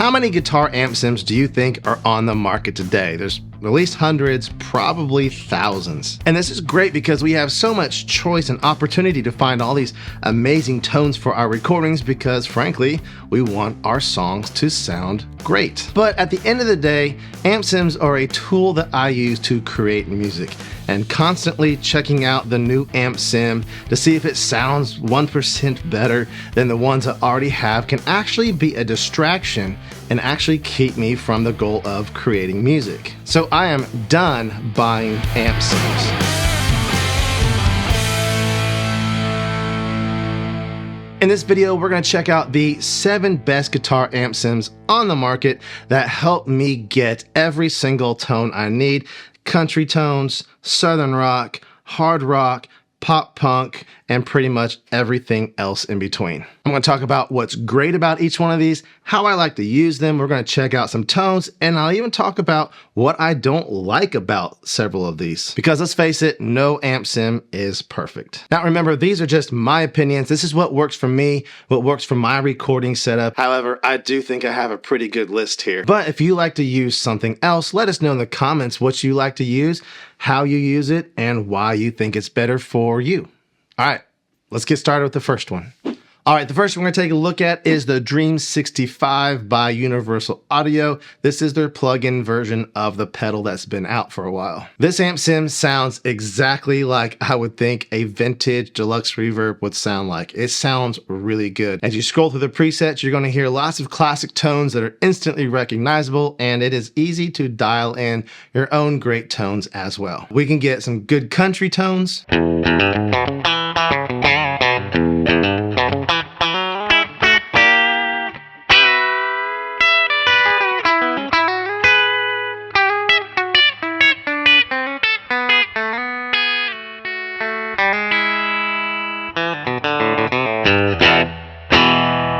How many guitar amp sims do you think are on the market today? There's at least hundreds, probably thousands. And this is great because we have so much choice and opportunity to find all these amazing tones for our recordings because frankly, we want our songs to sound great. But at the end of the day, amp sims are a tool that I use to create music, and constantly checking out the new amp sim to see if it sounds 1% better than the ones I already have can actually be a distraction and actually keep me from the goal of creating music. So I am done buying amp sims. In this video, we're going to check out the 7 best guitar amp sims on the market that help me get every single tone I need. Country tones, southern rock, hard rock, pop punk, and pretty much everything else in between. I'm going to talk about what's great about each one of these, how I like to use them. We're going to check out some tones, and I'll even talk about what I don't like about several of these. Because let's face it, no amp sim is perfect. Now remember, these are just my opinions. This is what works for me, what works for my recording setup. However, I do think I have a pretty good list here. But if you like to use something else, let us know in the comments what you like to use, how you use it, and why you think it's better for you. All right, let's get started with the first one. All right, the first one we're gonna take a look at is the Dream 65 by Universal Audio. This is their plug-in version of the pedal that's been out for a while. This amp sim sounds exactly like I would think a vintage deluxe reverb would sound like. It sounds really good. As you scroll through the presets, you're gonna hear lots of classic tones that are instantly recognizable, and it is easy to dial in your own great tones as well. We can get some good country tones.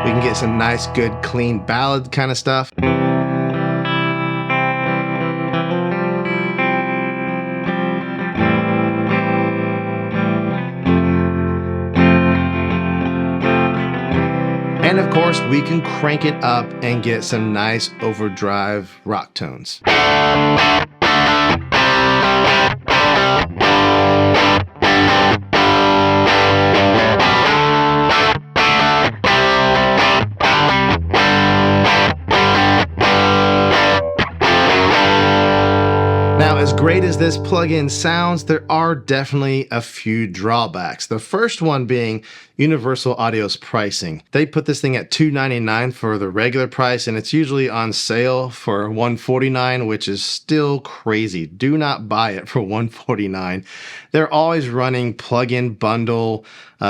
We can get some nice, good, clean ballad kind of stuff. And of course, we can crank it up and get some nice overdrive rock tones. Now, as great as this plugin sounds, there are definitely a few drawbacks. The first one being Universal Audio's pricing. They put this thing at $299 for the regular price, and it's usually on sale for $149, which is still crazy. Do not buy it for $149. They're always running plugin bundle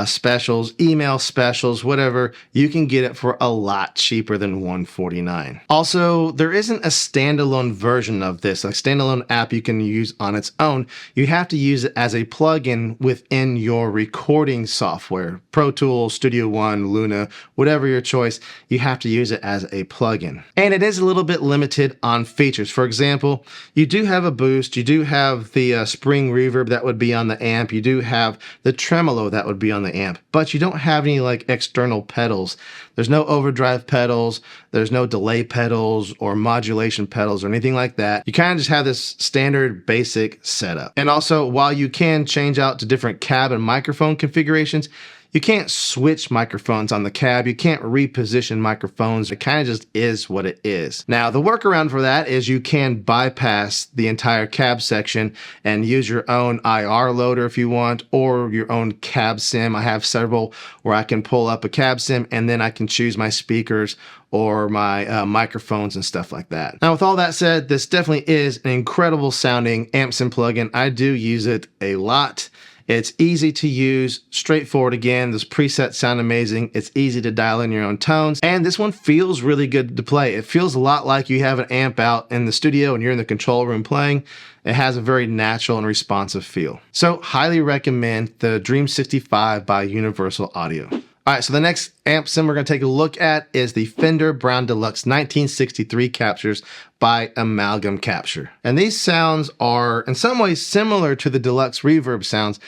specials, email specials, whatever. You can get it for a lot cheaper than $149. Also, there isn't a standalone version of this, a standalone app you can use on its own. You have to use it as a plugin within your recording software. Pro Tools, Studio One, Luna, whatever your choice, you have to use it as a plugin. And it is a little bit limited on features. For example, you do have a boost, you do have the spring reverb that would be on the amp, you do have the tremolo that would be on the amp, but you don't have any like external pedals. There's no overdrive pedals, there's no delay pedals or modulation pedals or anything like that. You kind of just have this standard basic setup. And also, while you can change out to different cab and microphone configurations, you can't switch microphones on the cab. You can't reposition microphones. It kind of just is what it is. Now, the workaround for that is you can bypass the entire cab section and use your own IR loader if you want, or your own cab sim. I have several where I can pull up a cab sim and then I can choose my speakers or my microphones and stuff like that. Now, with all that said, this definitely is an incredible sounding amp sim plugin. I do use it a lot. It's easy to use, straightforward again. Those presets sound amazing. It's easy to dial in your own tones. And this one feels really good to play. It feels a lot like you have an amp out in the studio and you're in the control room playing. It has a very natural and responsive feel. So highly recommend the Dream 65 by Universal Audio. All right, so the next amp sim we're going to take a look at is the Fender BRDLX 1963 captures by Amalgam Capture. And these sounds are in some ways similar to the deluxe reverb sounds,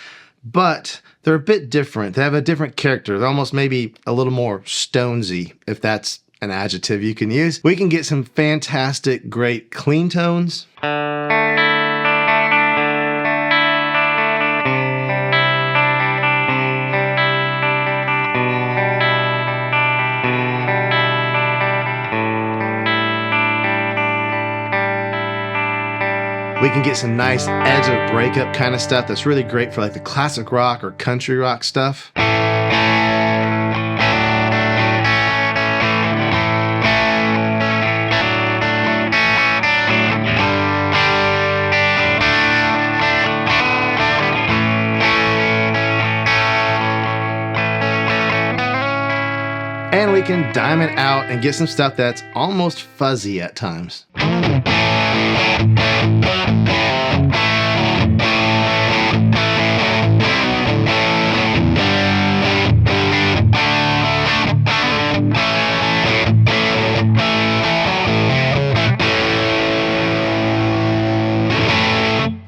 but they're a bit different. They have a different character. They're almost maybe a little more Stonesy, if that's an adjective you can use. We can get some fantastic, great clean tones. We can get some nice edge of breakup kind of stuff that's really great for like the classic rock or country rock stuff. And we can diamond out and get some stuff that's almost fuzzy at times.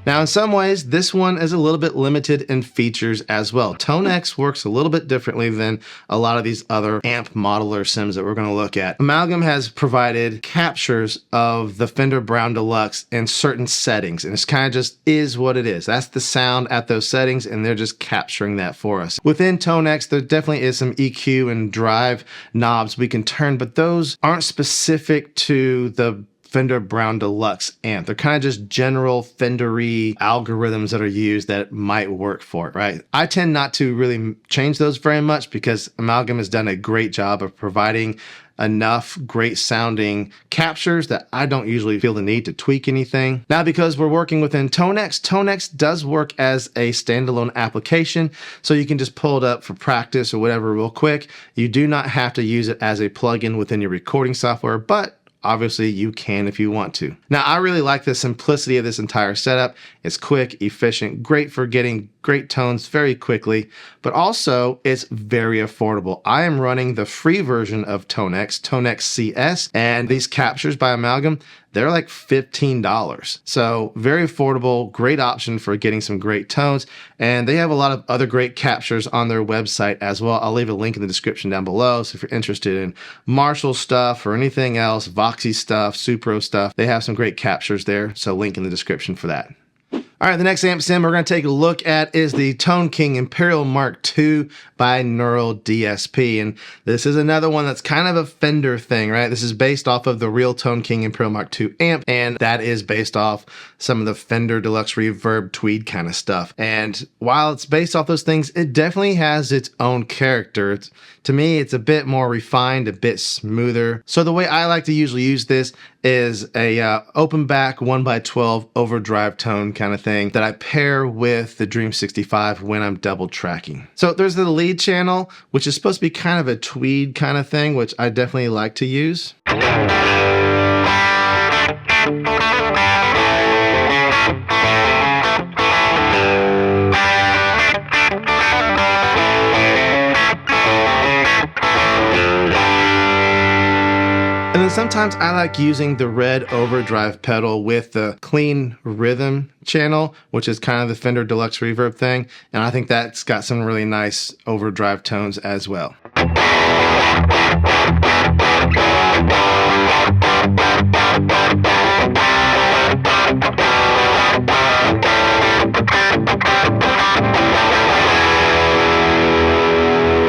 Now, in some ways, this one is a little bit limited in features as well. Tone X works a little bit differently than a lot of these other amp modeler sims that we're going to look at. Amalgam has provided captures of the Fender BRDLX in certain settings, and it's kind of just is what it is. That's the sound at those settings, and they're just capturing that for us. Within Tone X, there definitely is some EQ and drive knobs we can turn, but those aren't specific to the Fender BRDLX amp. They're kind of just general Fender-y algorithms that are used that might work for it, right? I tend not to really change those very much because Amalgam has done a great job of providing enough great sounding captures that I don't usually feel the need to tweak anything. Now, because we're working within Tone X does work as a standalone application, so you can just pull it up for practice or whatever real quick. You do not have to use it as a plugin within your recording software, but obviously you can if you want to. Now, I really like the simplicity of this entire setup. It's quick, efficient, great for getting great tones very quickly, but also it's very affordable. I am running the free version of Tone X CS, and these captures by Amalgam, they're like $15. So very affordable, great option for getting some great tones. And they have a lot of other great captures on their website as well. I'll leave a link in the description down below. So if you're interested in Marshall stuff or anything else, Voxy stuff, Supro stuff, they have some great captures there. So link in the description for that. All right, the next amp sim we're going to take a look at is the Tone King Imperial Mark II by Neural DSP. And this is another one that's kind of a Fender thing, right? This is based off of the real Tone King Imperial Mark II amp, and that is based off some of the Fender Deluxe Reverb Tweed kind of stuff. And while it's based off those things, it definitely has its own character. To me, it's a bit more refined, a bit smoother. So the way I like to usually use this is a open back 1x12 overdrive tone kind of thing that I pair with the Dream 65 when I'm double tracking. So there's the lead channel, which is supposed to be kind of a tweed kind of thing, which I definitely like to use. And then sometimes I like using the red overdrive pedal with the clean rhythm channel, which is kind of the Fender Deluxe Reverb thing. And I think that's got some really nice overdrive tones as well.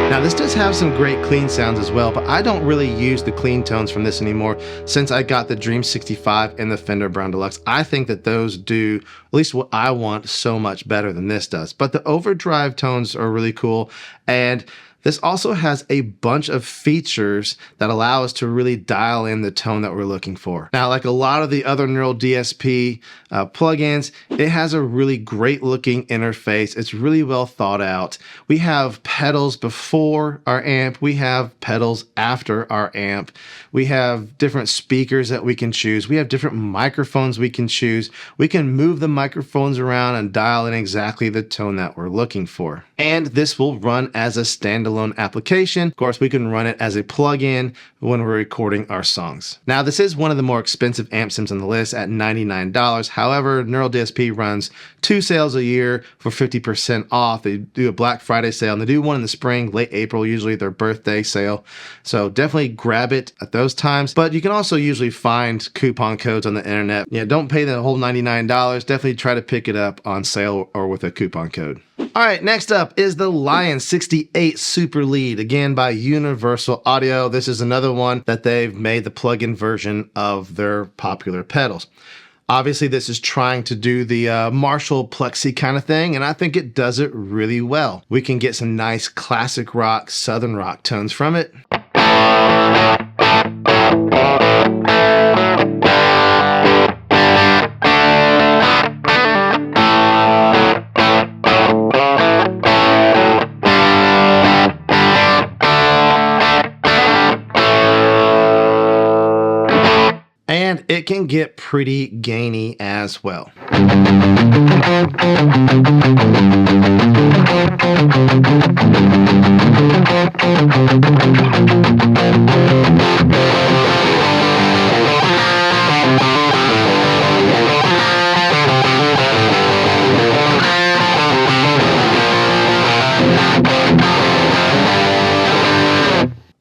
Now, this does have some great clean sounds as well, but I don't really use the clean tones from this anymore since I got the Dream 65 and the Fender BRDLX. I think that those do at least what I want so much better than this does. But the overdrive tones are really cool, and this also has a bunch of features that allow us to really dial in the tone that we're looking for. Now, like a lot of the other Neural DSP plugins, it has a really great looking interface. It's really well thought out. We have pedals before our amp. We have pedals after our amp. We have different speakers that we can choose. We have different microphones we can choose. We can move the microphones around and dial in exactly the tone that we're looking for. And this will run as a standalone standalone application. Of course, we can run it as a plugin when we're recording our songs. Now, this is one of the more expensive amp sims on the list at $99. However, Neural DSP runs 2 sales a year for 50% off. They do a Black Friday sale, and they do one in the spring, late April, usually their birthday sale. So definitely grab it at those times. But you can also usually find coupon codes on the internet. Yeah, don't pay the whole $99. Definitely try to pick it up on sale or with a coupon code. All right, next up is the Lion 68 Super Lead, again by Universal Audio. This is another one that they've made the plug-in version of their popular pedals. Obviously, this is trying to do the Marshall Plexi kind of thing, and I think it does it really well. We can get some nice classic rock, southern rock tones from it. And it can get pretty gainy as well.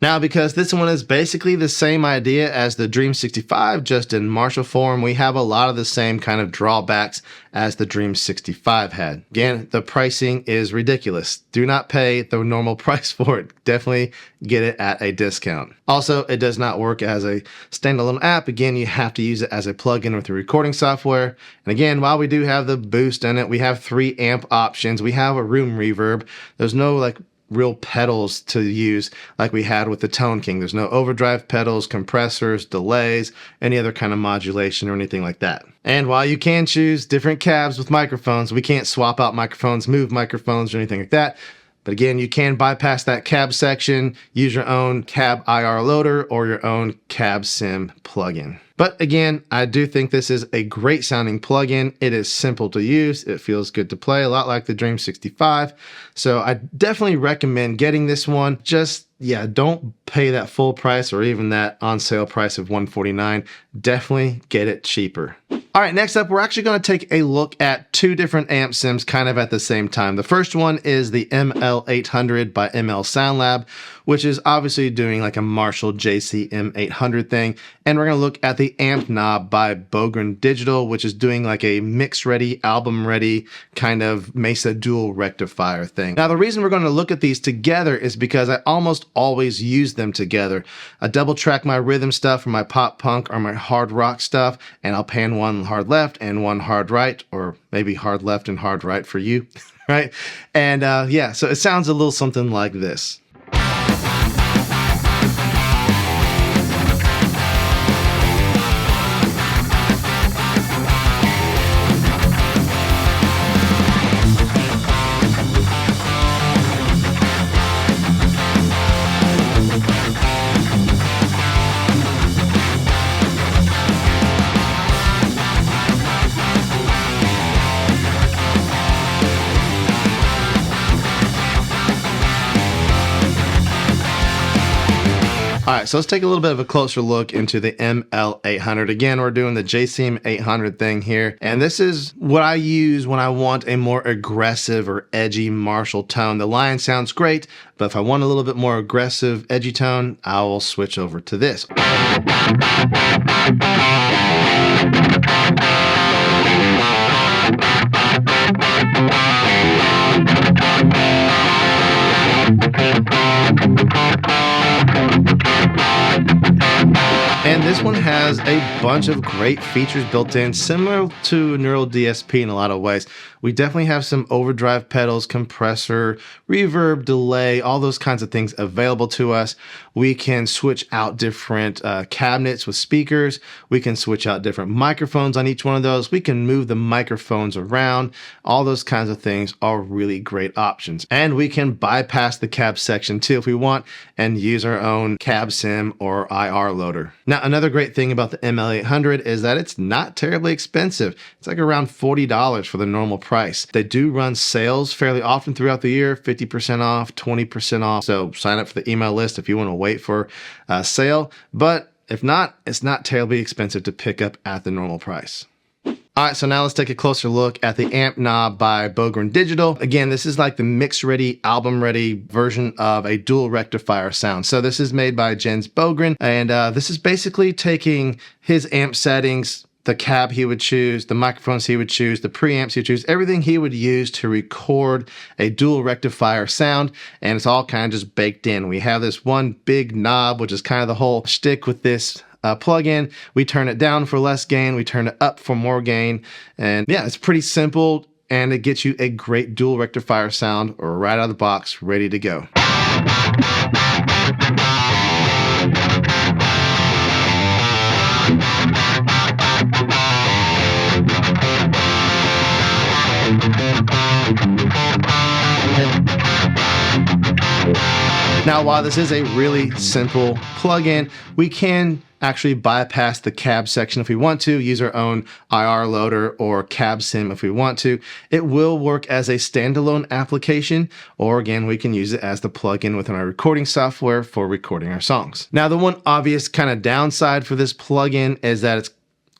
Now, because this one is basically the same idea as the Dream 65, just in Marshall form, we have a lot of the same kind of drawbacks as the Dream 65 had. Again, the pricing is ridiculous. Do not pay the normal price for it. Definitely get it at a discount. Also, it does not work as a standalone app. Again, you have to use it as a plugin with the recording software. And again, while we do have the boost in it, we have 3 amp options. We have a room reverb. There's no real pedals to use like we had with the Tone King. There's no overdrive pedals, compressors, delays, any other kind of modulation or anything like that. And while you can choose different cabs with microphones, we can't swap out microphones, move microphones, or anything like that. But again, you can bypass that cab section, use your own cab IR loader or your own cab sim plugin. But again, I do think this is a great sounding plugin. It is simple to use. It feels good to play, a lot like the Dream 65. So I definitely recommend getting this one. Just, yeah, don't pay that full price or even that on sale price of $149. Definitely get it cheaper. All right, next up, we're actually going to take a look at 2 different amp sims kind of at the same time. The first one is the ML800 by ML Sound Lab, which is obviously doing like a Marshall JC M800 thing. And we're going to look at the Amp Knob by Bogren Digital, which is doing like a mix-ready, album-ready kind of Mesa dual rectifier thing. Now, the reason we're going to look at these together is because I almost always use them together. I double track my rhythm stuff for my pop punk or my hard rock stuff, and I'll pan one hard left and one hard right, or maybe hard left and hard right for you, right? And yeah, so it sounds a little something like this. All right, so let's take a little bit of a closer look into the ML800. Again, we're doing the JCM 800 thing here, and this is what I use when I want a more aggressive or edgy Marshall tone. The Lion sounds great, but if I want a little bit more aggressive, edgy tone, I will switch over to this. And this one has a bunch of great features built in, similar to Neural DSP in a lot of ways. We definitely have some overdrive pedals, compressor, reverb, delay, all those kinds of things available to us. We can switch out different cabinets with speakers. We can switch out different microphones on each one of those. We can move the microphones around. All those kinds of things are really great options. And we can bypass the cab section too if we want and use our own cab sim or IR loader. Now, another great thing about the ML800 is that it's not terribly expensive. It's like around $40 for the normal price. They do run sales fairly often throughout the year, 50% off, 20% off. So sign up for the email list if you want to wait for a sale. But if not, it's not terribly expensive to pick up at the normal price. All right, so now let's take a closer look at the amp knob by Bogren Digital. Again, this is like the mix-ready, album-ready version of a dual rectifier sound. So this is made by Jens Bogren, and this is basically taking his amp settings, the cab he would choose, the microphones he would choose, the preamps he would choose, everything he would use to record a dual rectifier sound, and it's all kind of just baked in. We have this one big knob, which is kind of the whole shtick with this plug-in. We turn it down for less gain, we turn it up for more gain, and yeah, it's pretty simple, and it gets you a great dual rectifier sound right out of the box, ready to go. Now, while this is a really simple plugin, we can actually bypass the cab section if we want to, use our own IR loader or cab sim if we want to. It will work as a standalone application, or again, we can use it as the plugin within our recording software for recording our songs. Now, the one obvious kind of downside for this plugin is that it's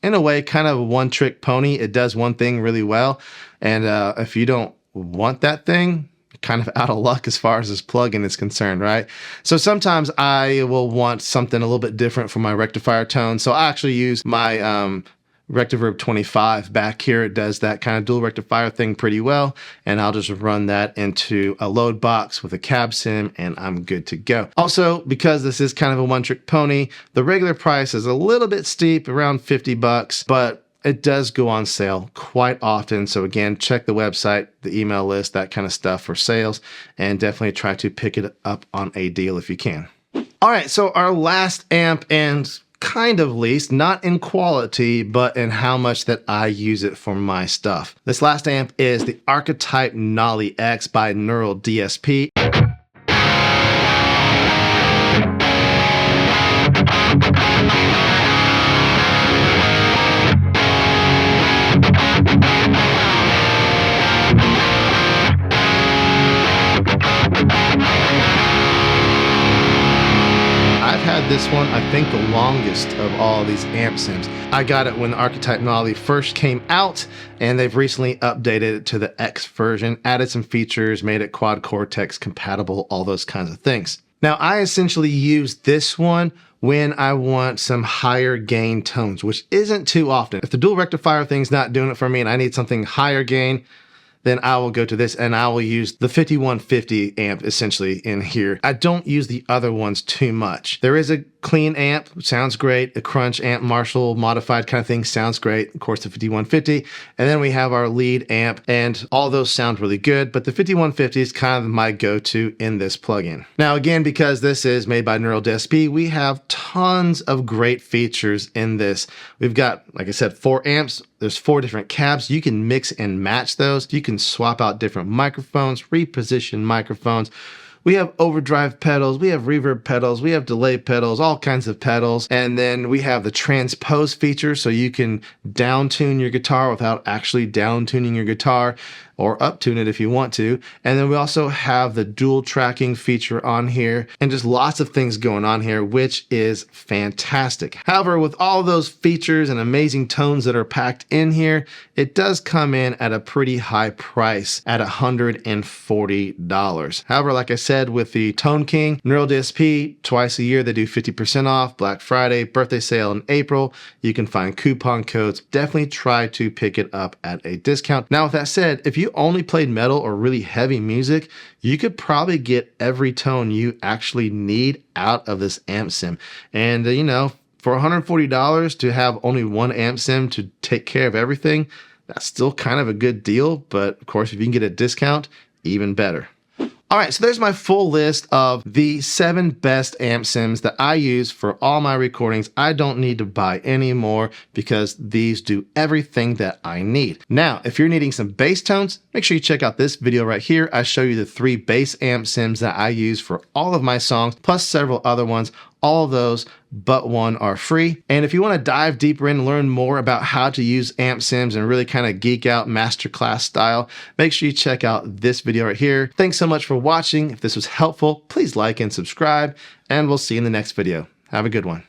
in a way kind of a one-trick pony. It does one thing really well, and if you don't want that thing, kind of out of luck as far as this plugin is concerned, right? So sometimes I will want something a little bit different for my rectifier tone. So I actually use my Rectiverb 25 back here. It does that kind of dual rectifier thing pretty well. And I'll just run that into a load box with a cab sim and I'm good to go. Also, because this is kind of a one-trick pony, the regular price is a little bit steep, around 50 bucks, but it does go on sale quite often. So again, check the website, the email list, that kind of stuff for sales, and definitely try to pick it up on a deal if you can. All right, so our last amp, and kind of least, not in quality, but in how much that I use it for my stuff. This last amp is the Archetype Nolly X by Neural DSP. This one, I think, the longest of all these amp sims. I got it when the Archetype Nolly first came out, and they've recently updated it to the X version, added some features, made it quad cortex compatible, all those kinds of things. Now, I essentially use this one when I want some higher gain tones, which isn't too often. If the dual rectifier thing's not doing it for me and I need something higher gain, then I will go to this and I will use the 5150 amp essentially in here. I don't use the other ones too much. There is a clean amp, sounds great. A crunch amp, Marshall modified kind of thing, sounds great. Of course, the 5150. And then we have our lead amp, and all those sound really good, but the 5150 is kind of my go-to in this plugin. Now, again, because this is made by Neural DSP, we have tons of great features in this. We've got, like I said, 4 amps. There's 4 different cabs. You can mix and match those. You can swap out different microphones, reposition microphones. We have overdrive pedals, we have reverb pedals, we have delay pedals, all kinds of pedals. And then we have the transpose feature, so you can down tune your guitar without actually down tuning your guitar, or up tune it if you want to. And then we also have the dual tracking feature on here, and just lots of things going on here, which is fantastic. However, with all those features and amazing tones that are packed in here, it does come in at a pretty high price at $140. However, like I said, with the Tone King, Neural DSP, twice a year they do 50% off, Black Friday, birthday sale in April. You can find coupon codes. Definitely try to pick it up at a discount. Now, with that said, if you only played metal or really heavy music, you could probably get every tone you actually need out of this amp sim. And you know, for $140 to have only one amp sim to take care of everything, that's still kind of a good deal. But of course, if you can get a discount, even better. All right, so there's my full list of the 7 best amp sims that I use for all my recordings. I don't need to buy any more because these do everything that I need. Now, if you're needing some bass tones, make sure you check out this video right here. I show you the 3 bass amp sims that I use for all of my songs, plus several other ones, All of those but one are free. And if you want to dive deeper in and learn more about how to use amp sims and really kind of geek out masterclass style, make sure you check out this video right here. Thanks so much for watching. If this was helpful, please like and subscribe, and we'll see you in the next video. Have a good one.